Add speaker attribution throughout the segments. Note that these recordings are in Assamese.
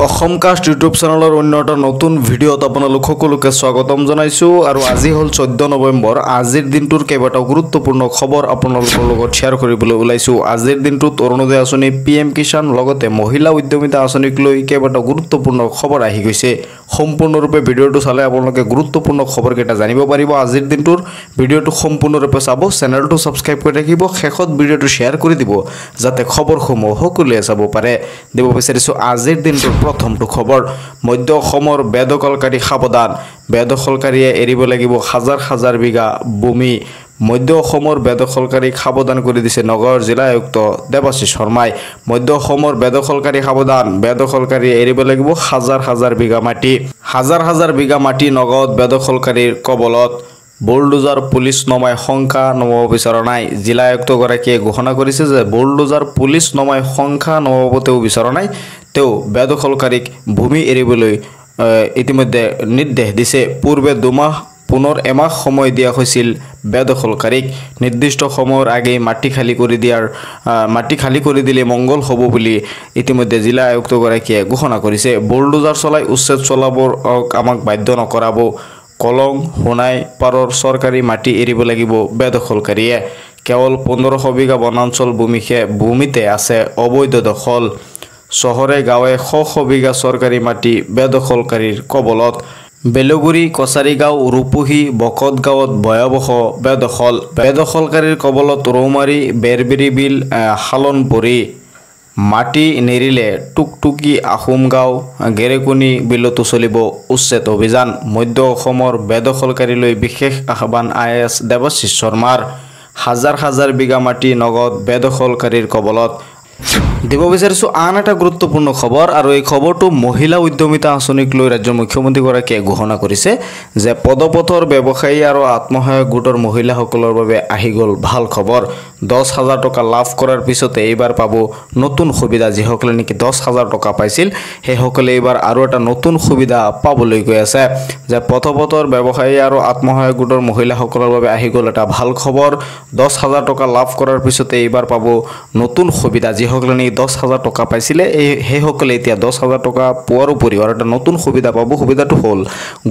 Speaker 1: অসমকাষ্ট ইউটিউব চেনেলৰ অন্য এটা নতুন ভিডিঅ'ত আপোনালোক সকলোকে স্বাগতম জনাইছোঁ আৰু আজি হ'ল 14 নৱেম্বৰ। আজিৰ দিনটোৰ কেইবাটাও গুৰুত্বপূৰ্ণ খবৰ আপোনালোকৰ লগত শ্বেয়াৰ কৰিবলৈ ওলাইছোঁ। আজিৰ দিনটোত অৰুণোদয় আঁচনি, PM কিষাণ লগতে মহিলা উদ্যমিতা আঁচনিক লৈ কেইবাটাও গুৰুত্বপূৰ্ণ খবৰ আহি গৈছে। সম্পূৰ্ণৰূপে ভিডিঅ'টো চালে আপোনালোকে গুৰুত্বপূৰ্ণ খবৰকেইটা জানিব পাৰিব। আজিৰ দিনটোৰ ভিডিঅ'টো সম্পূৰ্ণৰূপে চাব, চেনেলটো ছাবস্ক্ৰাইব কৰি ৰাখিব, শেষত ভিডিঅ'টো শ্বেয়াৰ কৰি দিব যাতে খবৰসমূহ সকলোৱে চাব পাৰে। দিব বিচাৰিছোঁ আজিৰ দিনটোৰ প্ৰথমটো খবৰ। মধ্য অসমৰ বেদখলকাৰী সাৱধান, বেদখলকাৰীয়ে এৰিব লাগিব হাজাৰ হাজাৰ বিঘা ভূমি। মধ্য অসমৰ বেদখলকাৰীক সাৱধান কৰি দিছে নগাঁৱৰ জিলা আয়ুক্ত দেৱাশিষ শৰ্মাই। মধ্য অসমৰ বেদখলকাৰী সাৱধান, বেদখলকাৰীয়ে এৰিব লাগিব হাজাৰ হাজাৰ বিঘা মাটি। হাজাৰ হাজাৰ বিঘা মাটি নগাঁৱত বেদখলকাৰীৰ কবলত। বুলডোজাৰ পুলিচ নমাই শংকা নমাব বিচৰা নাই। জিলা আয়ুক্তগৰাকীয়ে ঘোষণা কৰিছে যে বুলডোজাৰ পুলিচ নমাই শংকা নমাব তেওঁ বিচৰা নাই। তেওঁ বেদখলকাৰীক ভূমি এৰিবলৈ ইতিমধ্যে নিৰ্দেশ দিছে। পূৰ্বে 2 মাহ পুনৰ এমাহ সময় দিয়া হৈছিল বেদখলকাৰীক। নিৰ্দিষ্ট সময়ৰ আগেয়ে মাটি খালী কৰি দিলে মংগল হ'ব বুলি ইতিমধ্যে জিলা আয়ুক্তগৰাকীয়ে ঘোষণা কৰিছে। বুলডোজাৰ চলাই উচ্ছেদ চলাব আমাক বাধ্য নকৰাব। কলং সোণাই পাৰৰ চৰকাৰী মাটি এৰিব লাগিব বেদখলকাৰীয়ে। কেৱল 1500 বিঘা বনাঞ্চল ভূমিতে আছে অবৈধ দখল। চহৰে গাঁৱে শ বিঘা চৰকাৰী মাটি বেদখলকাৰীৰ কবলত। বেলগুৰি, কছাৰীগাঁও, ৰূপহী, বকতগাঁৱত ভয়াৱহ বেদখল। বেদখলকাৰীৰ কবলত ৰৌমাৰী, বেৰবেৰী বিল, হালনপুৰী। মাটি নেৰিলে টুকটুকি, আহোমগাঁও, গেৰেকনি বিলতো চলিব উচ্ছেদ অভিযান। মধ্য অসমৰ বেদখলকাৰীলৈ বিশেষ আহ্বান IAS দেৱাশিষ শৰ্মাৰ। হাজাৰ হাজাৰ বিঘা মাটি নগাঁৱত বেদখলকাৰীৰ কবলত। দিব বিচাৰিছোঁ আন এটা গুৰুত্বপূৰ্ণ খবৰ, আৰু এই খবৰটো মহিলা উদ্যমিতা আঁচনিক লৈ ৰাজ্যৰ মুখ্যমন্ত্ৰীগৰাকীয়ে ঘোষণা কৰিছে যে পদপথৰ ব্যৱসায়ী আৰু আত্মসহায়ক গোটৰ মহিলাসকলৰ বাবে আহি গ'ল ভাল খবৰ। 10,000 টকা লাভ কৰাৰ পিছতে এইবাৰ পাব নতুন সুবিধা। যিসকলে নেকি 10,000 টকা পাইছিল সেইসকলে এইবাৰ আৰু এটা নতুন সুবিধা পাবলৈ গৈ আছে। যে পদপথৰ ব্যৱসায়ী আৰু আত্মসহায়ক গোটৰ মহিলাসকলৰ বাবে আহি গ'ল এটা ভাল খবৰ। 10,000 টকা লাভ কৰাৰ পিছতে এইবাৰ পাব নতুন সুবিধা। যিসকলে নেকি 10,000 টকা পাইছিলে সেইসকলে এতিয়া 10,000 টকা পোৱাৰ উপৰিও আৰু এটা নতুন সুবিধা পাব। সুবিধাটো হ'ল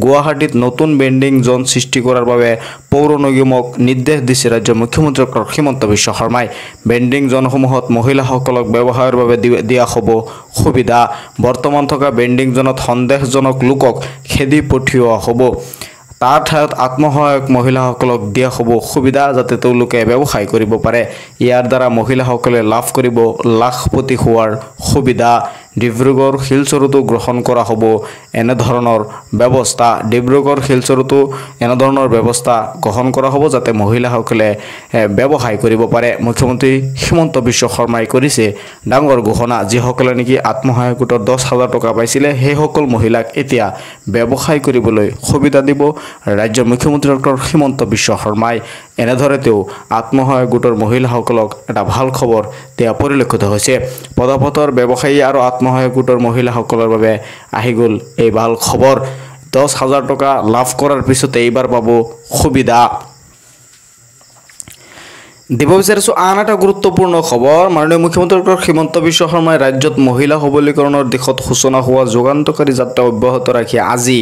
Speaker 1: গুৱাহাটীত নতুন বেণ্ডিং জ'ন সৃষ্টি কৰাৰ বাবে পৌৰ নিগমক নিৰ্দেশ দিছে ৰাজ্যৰ মুখ্যমন্ত্ৰী ডক্টৰ হিমন্ত বিশ্ব শৰ্মাই। বেণ্ডিং জ'নসমূহত মহিলাসকলক ব্যৱসায়ৰ বাবে দিয়া হ'ব সুবিধা। বৰ্তমান থকা বেণ্ডিং জ'নত সন্দেহজনক লোকক খেদি পঠিওৱা হ'ব। তাৰ ঠাইত আত্মসহায়ক মহিলাসকলক দিয়া হ'ব সুবিধা যাতে তেওঁলোকে ব্যৱসায় কৰিব পাৰে। ইয়াৰ দ্বাৰা মহিলাসকলে লাভ কৰিব লাখপতি হোৱাৰ সুবিধা। ডিব্ৰুগড়, শিলচৰতো গ্ৰহণ কৰা হ'ব এনেধৰণৰ ব্যৱস্থা। ডিব্ৰুগড়, শিলচৰতো এনেধৰণৰ ব্যৱস্থা গ্ৰহণ কৰা হ'ব যাতে মহিলাসকলে ব্যৱসায় কৰিব পাৰে। মুখ্যমন্ত্ৰী হিমন্ত বিশ্ব শৰ্মাই কৰিছে ডাঙৰ ঘোষণা। যিসকলে নেকি আত্মসহায়ক গোটৰ 10,000 টকা পাইছিলে সেইসকল মহিলাক এতিয়া ব্যৱসায় কৰিবলৈ সুবিধা দিব ৰাজ্যৰ মুখ্যমন্ত্ৰী ডক্টৰ হিমন্ত বিশ্ব শৰ্মাই। এনেদৰে তেওঁ আত্মসহায়ক গোটৰ মহিলাসকলক এটা ভাল খবৰ দিয়া পৰিলক্ষিত হৈছে। পদপথৰ ব্যৱসায়ী আৰু আত্মসহায়ক গোটৰ মহিলাসকলৰ বাবে আহি গ'ল এই ভাল খবৰ। 10,000 টকা লাভ কৰাৰ পিছতে এইবাৰ পাব সুবিধা। দিব বিচাৰিছোঁ আন এটা গুৰুত্বপূৰ্ণ খবৰ। মাননীয় মুখ্যমন্ত্ৰী ডক্টৰ হিমন্ত বিশ্ব শৰ্মাই ৰাজ্যত মহিলা সবলীকৰণৰ দিশত সূচনা হোৱা যুগান্তকাৰী যাত্ৰা অব্যাহত ৰাখি আজি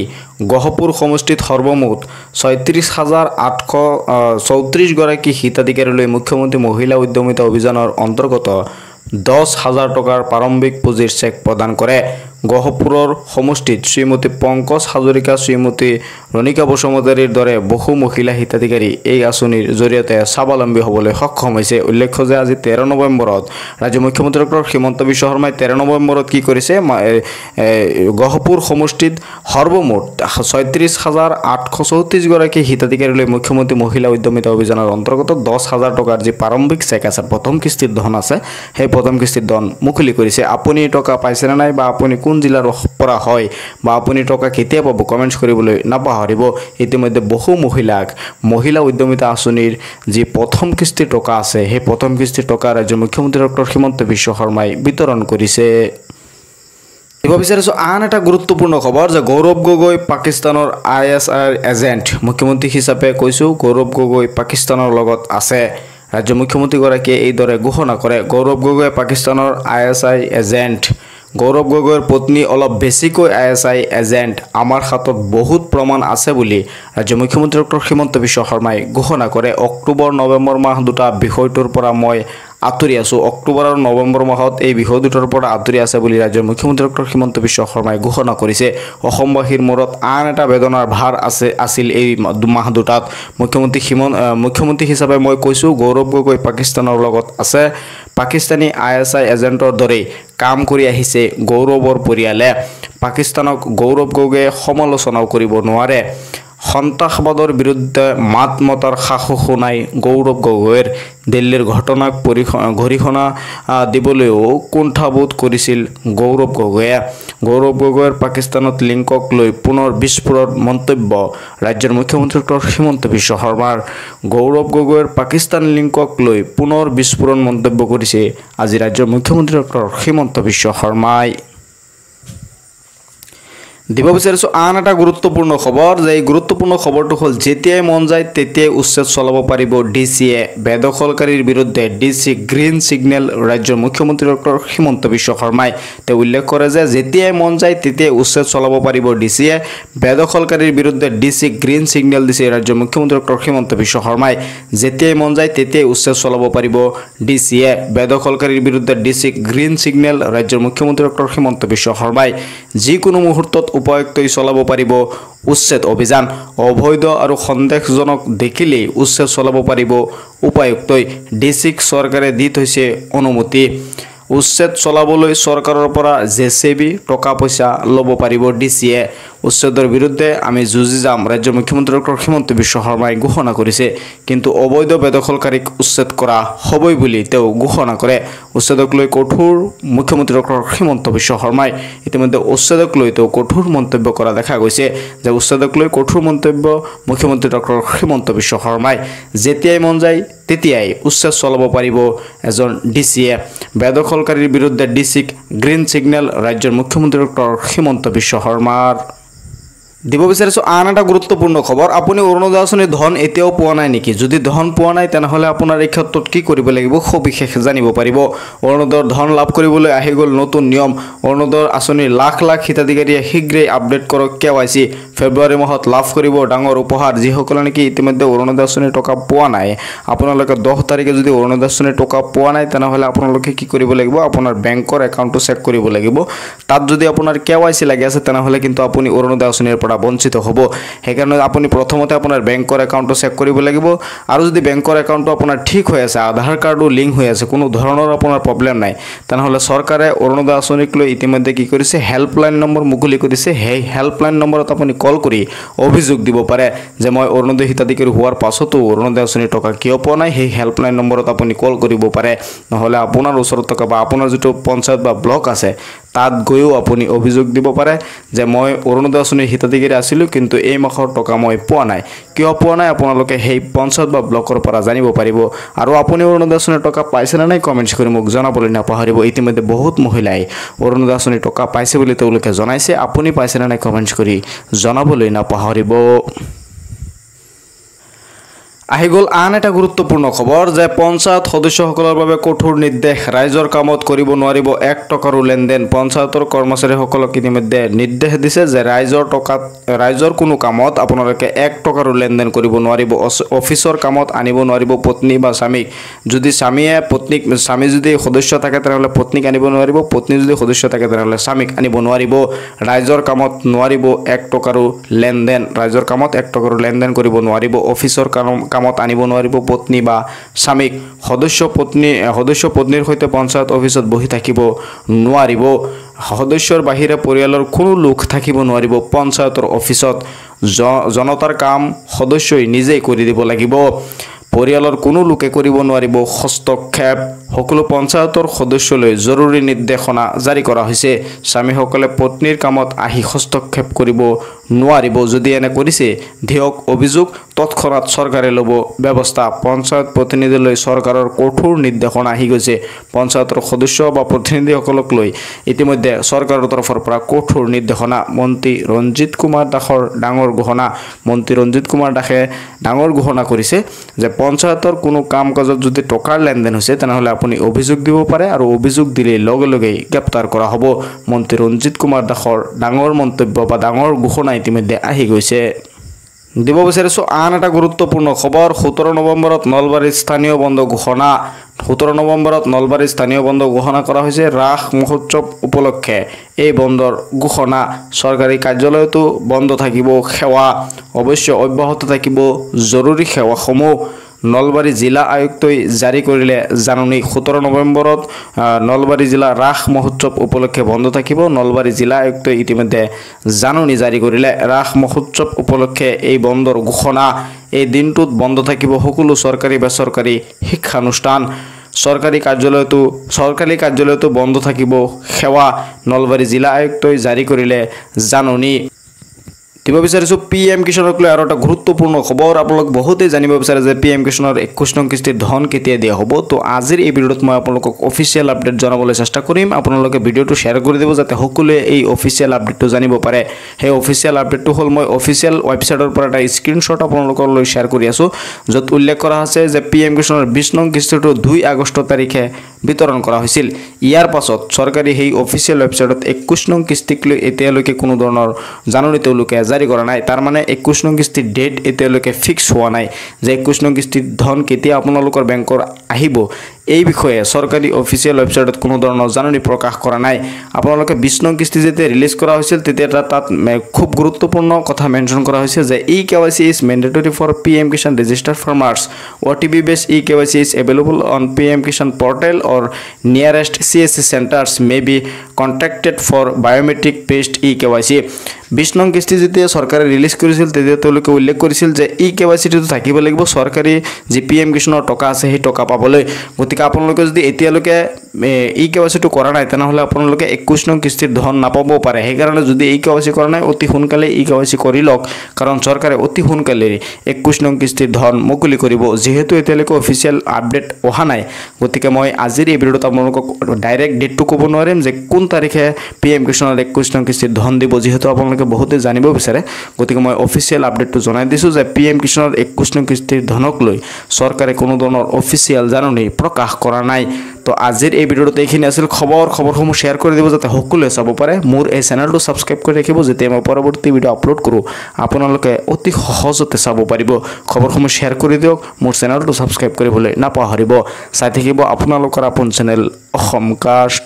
Speaker 1: গহপুৰ সমষ্টিত সৰ্বমুঠ 36,834 গৰাকী হিতাধিকাৰীলৈ মুখ্যমন্ত্ৰী মহিলা উদ্যমিতা অভিযানৰ অন্তৰ্গত 10,000 টকাৰ প্ৰাৰম্ভিক পুঁজিৰ চেক প্ৰদান কৰে। গহপুৰৰ সমষ্টিত শ্ৰীমতী পংকজ হাজৰিকা, শ্ৰীমতী ৰণিকা বসুমতাৰীৰ দৰে বহু মহিলা হিতাধিকাৰী এই আঁচনিৰ জৰিয়তে স্বাৱলম্বী হ'বলৈ সক্ষম হৈছে। উল্লেখ্য যে আজি 13 নৱেম্বৰত ৰাজ্যৰ মুখ্যমন্ত্ৰী ডক্টৰ হিমন্ত বিশ্ব শৰ্মাই 13 নৱেম্বৰত কি কৰিছে, গহপুৰ সমষ্টিত সৰ্বমুঠ 36,834 গৰাকী হিতাধিকাৰীলৈ মুখ্যমন্ত্ৰী মহিলা উদ্যমিতা অভিযানৰ অন্তৰ্গত 10,000 টকাৰ যি প্ৰাৰম্ভিক চেক আছে, প্ৰথম কিস্তিৰ ধন আছে, সেই প্ৰথম কিস্তিৰ ধন মুকলি কৰিছে। আপুনি টকা পাইছেনে নাই বা আপুনি কোন জিলাৰ পৰা হয় বা আপুনি টকা কেতিয়া পাব কমেণ্টছ কৰিবলৈ নাপাহৰিব। ইতিমধ্যে বহু মহিলাক মহিলা উদ্যমিতা আঁচনিৰ যি প্ৰথম কিস্তিৰ টকা আছে সেই প্ৰথম কিস্তিৰ টকা ৰাজ্যৰ মুখ্যমন্ত্ৰী ডক্টৰ হিমন্ত বিশ্ব শৰ্মাই বিতৰণ কৰিছে। দিব বিচাৰিছোঁ আন এটা গুৰুত্বপূৰ্ণ খবৰ যে গৌৰৱ গগৈ পাকিস্তানৰ ISIৰ এজেণ্ট। মুখ্যমন্ত্ৰী হিচাপে কৈছোঁ গৌৰৱ গগৈ পাকিস্তানৰ লগত আছে। ৰাজ্য মুখ্যমন্ত্ৰীগৰাকীয়ে এইদৰে ঘোষণা কৰে। গৌৰৱ গগৈ পাকিস্তানৰ ISI এজেণ্ট। গৌৰৱ গগৈৰ পত্নী অলপ বেছিকৈ ISI এজেণ্ট আমাৰ হাতত বহুত প্ৰমাণ আছে বুলি ৰাজ্য মুখ্যমন্ত্ৰী ডক্টৰ হিমন্ত বিশ্ব শৰ্মাই ঘোষণা কৰে অক্টোবৰ নৱেম্বৰ মাহ দুটা বিষয়টোৰ পৰা মই আঁতৰি আছো অক্টোবৰ আৰু নৱেম্বৰ মাহত এই বিষয় দুটাৰ পৰা আঁতৰি আছে বুলি ৰাজ্যৰ মুখ্যমন্ত্ৰী ডক্টৰ হিমন্ত বিশ্ব শৰ্মাই ঘোষণা কৰিছে অসমবাসীৰ মূৰত আন এটা বেদনাৰ ভাৰ আছিল এই মাহ দুটাত মুখ্যমন্ত্ৰী হিচাপে মই কৈছো গৌৰৱ গগৈ পাকিস্তানৰ লগত আছে পাকিস্তানী ISI এজেণ্টৰ দৰে কাম কৰি আহিছে গৌৰৱৰ পৰিয়ালে পাকিস্তানক গৌৰৱ গগৈয়ে সমালোচনাও কৰিব নোৱাৰে সন্ত্ৰাসবাদৰ বিৰুদ্ধে মাত মতাৰ সাহস নাই গৌৰৱ গগৈৰ দিল্লীৰ ঘটনাক গৰিহণা দিবলৈও কুণ্ঠাবোধ কৰিছিল গৌৰৱ গগৈৰ পাকিস্তানত লিংকক লৈ পুনৰ বিস্ফোৰণ মন্তব্য ৰাজ্যৰ মুখ্যমন্ত্ৰী ডক্টৰ হিমন্ত বিশ্ব শৰ্মাৰ গৌৰৱ গগৈৰ পাকিস্তান লিংকক লৈ পুনৰ বিস্ফোৰণ মন্তব্য কৰিছে আজি ৰাজ্যৰ মুখ্যমন্ত্ৰী ডক্টৰ হিমন্ত বিশ্ব শৰ্মাই দিব বিচাৰিছো আন এটা গুৰুত্বপূৰ্ণ খবৰ যে এই গুৰুত্বপূৰ্ণ খবৰটো হ'ল যেতিয়াই মন যায় তেতিয়াই উচ্ছেদ চলাব পাৰিব ডিচিয়ে বেদখলকাৰীৰ বিৰুদ্ধে ডিচি গ্ৰীণ সিগনেল ৰাজ্যৰ মুখ্যমন্ত্ৰী ডক্টৰ হিমন্ত বিশ্ব শৰ্মাই তেওঁ উল্লেখ কৰে যে যেতিয়াই মন যায় তেতিয়াই উচ্ছেদ চলাব পাৰিব ডিচিয়ে বেদখলকাৰীৰ বিৰুদ্ধে ডিচি গ্ৰীণ সিগনেল দিছে ৰাজ্যৰ মুখ্যমন্ত্ৰী ডক্টৰ হিমন্ত বিশ্ব শৰ্মাই যেতিয়াই মন যায় তেতিয়াই উচ্ছেদ চলাব পাৰিব ডিচিয়ে বেদখলকাৰীৰ বিৰুদ্ধে ডিচি গ্ৰীণ সিগনেল ৰাজ্যৰ মুখ্যমন্ত্ৰী ডক্টৰ হিমন্ত বিশ্ব শৰ্মাই যিকোনো মুহূৰ্তত উপায়ুক্তই চলাব পাৰিব উচ্ছেদ অভিযান অবৈধ আৰু সন্দেহজনক দেখিলেই উচ্ছেদ চলাব পাৰিব উপায়ুক্তই ডিচিক চৰকাৰে দি থৈছে অনুমতি উচ্ছেদ চলাবলৈ চৰকাৰৰ পৰা জেচিবি টকা পইচা ল'ব পাৰিব ডিচিয়ে উচ্ছেদৰ বিৰুদ্ধে আমি যুঁজি যাম ৰাজ্যৰ মুখ্যমন্ত্ৰী ডক্টৰ হিমন্ত বিশ্ব শৰ্মাই ঘোষণা কৰিছে কিন্তু অবৈধ বেদখলকাৰীক উচ্ছেদ কৰা হ'বই বুলি তেওঁ ঘোষণা কৰে উচ্ছেদক লৈ কঠোৰ মুখ্যমন্ত্ৰী ডক্টৰ হিমন্ত বিশ্ব শৰ্মাই ইতিমধ্যে উচ্ছেদক লৈ তেওঁ কঠোৰ মন্তব্য কৰা দেখা গৈছে যে উচ্ছেদক লৈ কঠোৰ মন্তব্য মুখ্যমন্ত্ৰী ডক্টৰ হিমন্ত বিশ্ব শৰ্মাই যেতিয়াই মন যায় তেতিয়াই উচ্ছেদ চলাব পাৰিব এজন ডিচিয়ে বেদখলকাৰীৰ বিৰুদ্ধে ডিচিক গ্ৰীণ সিগনেল ৰাজ্যৰ মুখ্যমন্ত্ৰী ডক্টৰ হিমন্ত বিশ্ব শৰ্মাৰ দিব বিচাৰিছো আন এটা গুৰুত্বপূৰ্ণ খবৰ আপুনি অৰুণোদয় আঁচনিৰ ধন এতিয়াও পোৱা নাই নেকি যদি ধন পোৱা নাই তেনেহলে আপোনাৰ এই ক্ষেত্ৰত কি কৰিব লাগিব সবিশেষ জানিব পাৰিব অৰুণোদয়ৰ ধন লাভ কৰিবলৈ আহি গ'ল নতুন নিয়ম অৰুণোদয় আঁচনিৰ লাখ লাখ হিতাধিকাৰীয়ে শীঘ্ৰেই আপডেট কৰক KYC ফেব্ৰুৱাৰী মাহত লাভ কৰিব ডাঙৰ উপহাৰ যিসকলে নেকি ইতিমধ্যে অৰুণোদয় আঁচনিৰ টকা পোৱা নাই আপোনালোকে 10 তাৰিখে যদি অৰুণোদয় আঁচনিৰ টকা পোৱা নাই তেনেহলে আপোনালোকে কি কৰিব লাগিব আপোনাৰ বেংকৰ একাউণ্টটো চেক কৰিব লাগিব তাত যদি আপোনাৰ KYC লাগি আছে তেনেহলে কিন্তু আপুনি অৰুণোদয় আঁচনিৰ পৰা বঞ্চিত হ'ব হেকাৰণে আপুনি প্ৰথমতে আপোনাৰ বেংকৰ একাউণ্টটো চেক কৰিব লাগিব আৰু যদি বেংকৰ একাউণ্টটো আপোনাৰ ঠিক হৈ আছে আধাৰ কাৰ্ডো লিংক হৈ আছে কোনো ধৰণৰ আপোনাৰ প্ৰবলেম নাই তেনেহলে চৰকাৰে অৰুণোদয় আঁচনিক লৈ ইতিমধ্যে কি কৰিছে হেল্পলাইন নম্বৰ মুকলি কৰিছে সেই হেল্পলাইন নম্বৰত আপুনি কল কৰি অভিযোগ দিব পাৰে যে মই অৰুণোদয় হিতাধিকাৰী হোৱাৰ পাছতো অৰুণোদয় আঁচনিৰ টকা কিয় পোৱা নাই সেই হেল্পলাইন নম্বৰত আপুনি কল কৰিব পাৰে নহলে আপোনাৰ ওচৰত থকা বা আপোনাৰ যেটো পঞ্চায়ত বা ব্লক আছে তাত গৈও আপুনি অভিযোগ দিব পাৰে যে মই অৰুণোদয় আঁচনিৰ হিতাধিকাৰী আছিলো কিন্তু এই মাহৰ টকা মই পোৱা নাই কিয় পোৱা নাই আপোনালোকে সেই পঞ্চায়ত বা ব্লকৰ পৰা জানিব পাৰিব আৰু আপুনি অৰুণোদয় আঁচনিৰ টকা পাইছে না নাই কমেন্টছ কৰি মোক জনাবলৈ নাপাহৰিব ইতিমধ্যে বহুত মহিলাই অৰুণোদয় আঁচনিৰ টকা পাইছে বুলি তেওঁলোকে জনাইছে আপুনি পাইছে না নাই কমেন্টছ কৰি জনাবলৈ নাপাহৰিব আহি গ'ল আন এটা গুৰুত্বপূৰ্ণ খবৰ যে পঞ্চায়ত সদস্যসকলৰ বাবে কঠোৰ নিৰ্দেশ ৰাইজৰ কামত কৰিব নোৱাৰিব 1 টকাৰো লেনদেন পঞ্চায়তৰ কৰ্মচাৰীসকলক ইতিমধ্যে নিৰ্দেশ দিছে যে ৰাইজৰ কোনো কামত আপোনালোকে 1 টকাৰো লেনদেন কৰিব নোৱাৰিব অফিচৰ কামত আনিব নোৱাৰিব পত্নী বা স্বামীক যদি স্বামী যদি সদস্য থাকে তেনেহলে পত্নীক আনিব নোৱাৰিব পত্নী যদি সদস্য থাকে তেনেহলে স্বামীক আনিব নোৱাৰিব ৰাইজৰ কামত নোৱাৰিব 1 টকাৰো লেনদেন ৰাইজৰ কামত 1 টকাৰো লেনদেন কৰিব নোৱাৰিব অফিচৰ কামত আনিব নোৱাৰিব পত্নী বা স্বামীক সদস্য পত্নীৰ সৈতে পঞ্চায়ত অফিচত বহি থাকিব নোৱাৰিব সদস্যৰ বাহিৰে পৰিয়ালৰ কোনো লোক থাকিব নোৱাৰিব পঞ্চায়তৰ অফিচত জনতাৰ কাম সদস্যই নিজেই কৰি দিব লাগিব পৰিয়ালৰ কোনো লোকে কৰিব নোৱাৰিব হস্তক্ষেপ সকলো পঞ্চায়তৰ সদস্যলৈ জৰুৰী নিৰ্দেশনা জাৰি কৰা হৈছে স্বামীসকলে পত্নীৰ কামত আহি হস্তক্ষেপ কৰিব নোৱাৰিব যদি এনে কৰিছে দিয়ক অভিযোগ তৎক্ষণাত চৰকাৰে ল'ব ব্যৱস্থা পঞ্চায়ত প্ৰতিনিধিলৈ চৰকাৰৰ কঠোৰ নিৰ্দেশনা আহি গৈছে পঞ্চায়তৰ সদস্য বা প্ৰতিনিধিসকলক লৈ ইতিমধ্যে চৰকাৰৰ তৰফৰ পৰা কঠোৰ নিৰ্দেশনা মন্ত্ৰী ৰঞ্জিত কুমাৰ দাসৰ ডাঙৰ ঘোষণা মন্ত্ৰী ৰঞ্জিত কুমাৰ দাসে ডাঙৰ ঘোষণা কৰিছে যে পঞ্চায়তৰ কোনো কাম কাজত যদি টকাৰ লেনদেন হৈছে তেনেহ'লে আপুনি অভিযোগ দিব পাৰে আৰু অভিযোগ দিলে লগে লগে গ্ৰেপ্তাৰ কৰা হ'ব মন্ত্ৰী ৰঞ্জিত কুমাৰ দাসৰ ডাঙৰ মন্তব্য বা ডাঙৰ ঘোষণা ইতিমধ্যে আহি গৈছে দিব বিচাৰিছো আন এটা গুৰুত্বপূৰ্ণ খবৰ 17 নৱেম্বৰত নলবাৰীৰ স্থানীয় বন্ধ ঘোষণা 17 নৱেম্বৰত নলবাৰীৰ স্থানীয় বন্ধ ঘোষণা কৰা হৈছে ৰাস মহোৎসৱ উপলক্ষে এই বন্ধৰ ঘোষণা চৰকাৰী কাৰ্যালয়তো বন্ধ থাকিব সেৱা অৱশ্যে অব্যাহত থাকিব জৰুৰী সেৱাসমূহ নলবাৰী জিলা আয়ুক্তই জাৰি কৰিলে জাননী 17 নৱেম্বৰত নলবাৰী জিলা ৰাস মহোৎসৱ উপলক্ষে বন্ধ থাকিব নলবাৰী জিলা আয়ুক্তই ইতিমধ্যে জাননী জাৰি কৰিলে ৰাস মহোৎসৱ উপলক্ষে এই বন্ধৰ ঘোষণা এই দিনটোত বন্ধ থাকিব সকলো চৰকাৰী বেচৰকাৰী শিক্ষানুষ্ঠান চৰকাৰী কাৰ্যালয়তো বন্ধ থাকিব সেৱা নলবাৰী জিলা আয়ুক্তই জাৰি কৰিলে জাননী দিব বিচাৰিছো পিএম কিষাণক লৈ আৰু এটা গুৰুত্বপূৰ্ণ খবৰ আপোনালোক বহুতেই জানিব বিচাৰে যে পিএম কিষাণৰ 21 নং কিস্তিৰ ধন কেতিয়া দিয়া হ'ব তো আজিৰ এই ভিডিঅ'ত মই আপোনালোকক অফিচিয়েল আপডেট জনাবলৈ চেষ্টা কৰিম আপোনালোকে ভিডিঅ'টো শ্বেয়াৰ কৰি দিব যাতে সকলোৱে এই অফিচিয়েল আপডেটটো জানিব পাৰে সেই অফিচিয়েল আপডেটটো হ'ল মই অফিচিয়েল ৱেবছাইটৰ পৰা এটা স্ক্ৰীনশ্বট আপোনালোকৰ লৈ শ্বেয়াৰ কৰি আছো য'ত উল্লেখ কৰা আছে যে পিএম কিষাণৰ 20 নং কিস্তিটো 2 আগষ্ট তাৰিখে বিতৰণ কৰা হৈছিল ইয়াৰ পাছত চৰকাৰী সেই অফিচিয়েল ৱেবছাইটত 21 নং কিস্তিক লৈ এতিয়ালৈকে কোনো ধৰণৰ জাননী তেওঁলোকে জাৰি কৰা নাই তাৰ মানে 21 নং কিস্তিৰ ডেট এতিয়ালৈকে ফিক্স হোৱা নাই যে 21 নং কিস্তিৰ ধন কেতিয়া আপোনালোকৰ বেংকৰ আহিব এই বিষয়ে চৰকাৰী অফিচিয়েল ৱেবছাইটত কোনো ধৰণৰ জাননী প্ৰকাশ কৰা নাই আপোনালোকে 20 নং কিস্তি যেতিয়া ৰিলিজ কৰা হৈছিল তেতিয়া তাত খুব গুৰুত্বপূৰ্ণ কথা মেনশ্যন কৰা হৈছে যে eKYC is mandatory for PM Kishan registered farmers OTP based eKYC is available on PM Kishan portal or nearest CSC centers may be contacted for biometric based eKYC 20 নং কিস্তি যেতিয়া চৰকাৰে ৰিলিজ কৰিছিল তেতিয়া তেওঁলোকে উল্লেখ কৰিছিল যে eKYC টো থাকিব লাগিব চৰকাৰী যে PM কিষাণৰ টকা আছে সেই টকা পাবলৈ গতিকে আপোনালোকে যদি এতিয়ালৈকে eKYC টো কৰা নাই তেনেহলে আপোনালোকে 21 নং কিস্তিৰ ধন নাপাব পাৰে সেইকাৰণে যদি eKYC কৰা নাই অতি সোনকালে eKYC কৰি লওক কাৰণ চৰকাৰে অতি সোনকালে 21 নং কিস্তিৰ ধন মুকলি কৰিব যেহেতু এতিয়ালৈকে অফিচিয়েল আপডেট অহা নাই গতিকে মই আজিৰ এই ভিডিঅ'ত আপোনালোকক ডাইৰেক্ট ডেটটো ক'ব নোৱাৰিম যে কোন তাৰিখে PM কিষাণৰ 21 নং কিস্তিৰ ধন দিব যেহেতু আপোনালোকে বহুতে জানিব বিচাৰে গতিকে মই অফিচিয়েল আপডেটটো জনাই দিছো যে PM কিষাণৰ 21 নং কিস্তিৰ ধনক লৈ চৰকাৰে কোনো ধৰণৰ অফিচিয়েল জাননী প্ৰকাশ কৰা নাই তো আজিৰ এই ভিডিঅ'টোত এইখিনি আছিল খবৰসমূহ শ্বেয়াৰ কৰি দিব যাতে সকলোৱে চাব পাৰে মোৰ এই চেনেলটো সাবস্ক্ৰাইব কৰি ৰাখিব যেতিয়া মই পৰৱৰ্তী ভিডিঅ' আপলোড কৰো আপোনালোকে অতি সহজতে চাব পাৰিব খবৰসমূহ শ্বেয়াৰ কৰি দিয়ক মোৰ চেনেলটো সাবস্ক্ৰাইব কৰিবলৈ নাপাহৰিব চাই থাকিব আপোনালোকৰ আপোন চেনেল অসম কাষ্ট